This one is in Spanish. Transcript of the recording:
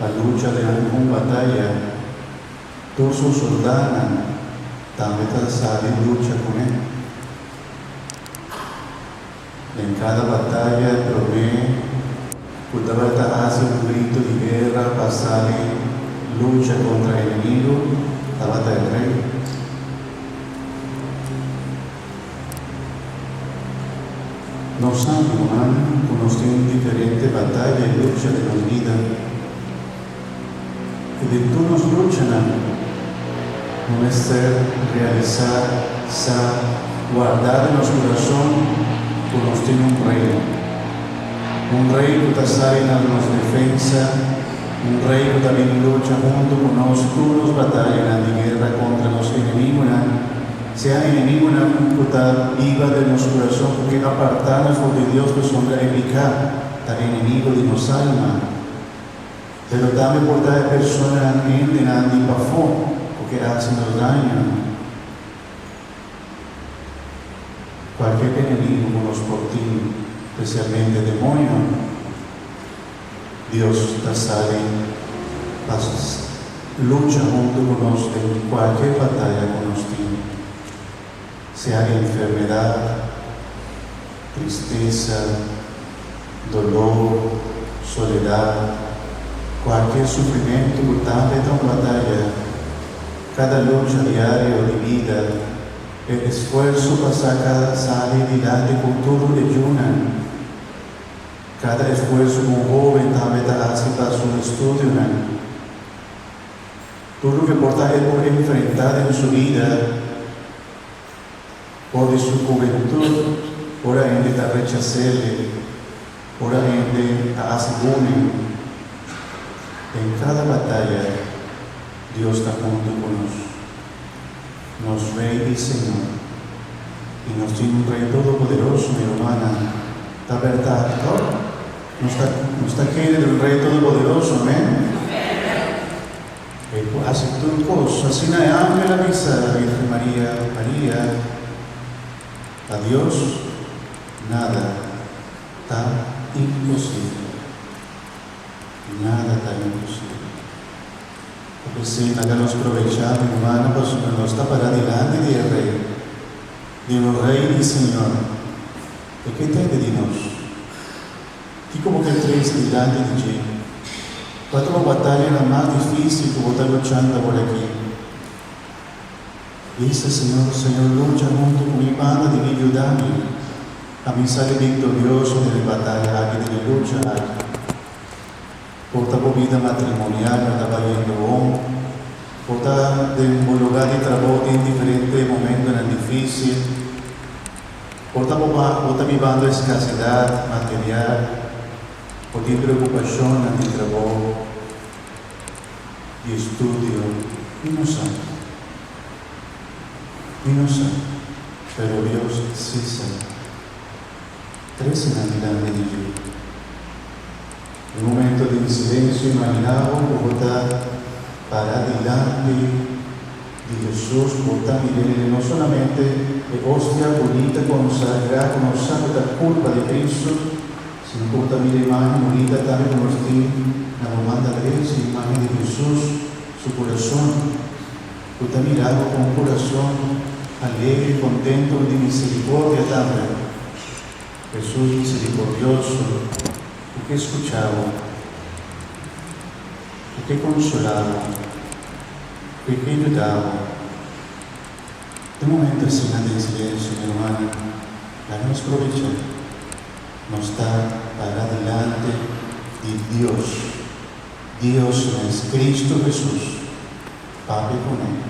la lucha de alguna batalla, todos sus soldados también salen en lucha con él. En cada batalla provee, cuando hace un grito de guerra, pasar en lucha contra el enemigo, la batalla del rey. Nos animan conocer diferentes batallas y luchas de la vida. Y de tú nos luchan, no es ser, realizar, guardar en nuestro corazón, conocer un rey que está en nuestra defensa, un rey que también lucha junto con nosotros, todos batallan en la guerra contra los enemigos, sea enemigo que está viva de nuestro corazón, porque apartarnos de Dios que son evitar, está enemigo de nuestra alma. Pero también por cada persona en el pafón, porque hacen los daños. Cualquier enemigo como los portillos, especialmente demonios, Dios está saliendo, lucha junto con nosotros en cualquier batalla con nosotros, sea enfermedad, tristeza, dolor, soledad, cualquier sufrimiento, también una batalla, cada lucha diaria de vida, el esfuerzo para salir adelante con todo el ayuno. Cada esfuerzo como joven también hace para su estudio. Todo lo que porta él por enfrentar en su vida, por su juventud, por ahí está rechazarle, por ahí hace bullying. En cada batalla, Dios está junto con nosotros. Nos Rey y Señor, y nos tiene un Rey todopoderoso, mi hermana, la verdad, ¿no está queriendo el Rey todopoderoso? Amén. Él hace todas cosas, así no hay hambre la misa, la Virgen María, a Dios nada tan imposible, nada tan imposible. Porque si nada nos aprovechamos, hermana, pues no está para adelante de Rey, de Rey y Señor. ¿De qué te pedimos? Y como que tres delante de ti. ¿Cuál es la batalla más difícil que vos estás luchando por aquí? Dice Señor, lucha junto con mi banda de mi ayudame. A mí sale victorioso de la batalla, aquí de la lucha, aquí. Por tu vida matrimonial, no estaba yendo bon. Por tu lugar de trabajo en diferentes momentos en difícil. Por tu vivendo escasidad material. Por tu preocupación en el trabajo y estudio. Y no sabe. Pero Dios sí sabe. Tres en la de Dios. En un momento de silencio, imaginamos Bogotá para adelante de Jesús, Bogotá, miren, no solamente de hostia bonita, consagrada, conocida la culpa de Cristo, sino Bogotá, mire, imagen bonita, también como la manda de imagen de Jesús, su corazón. Bogotá mirado con un corazón alegre, contento, de misericordia también. Jesús misericordioso. Porque escuchaba, porque consolaba, porque ayudaba. De momento así en silencio, mi hermana, damos provecho, nos está para adelante de Dios. Dios es Cristo Jesús, Padre con él.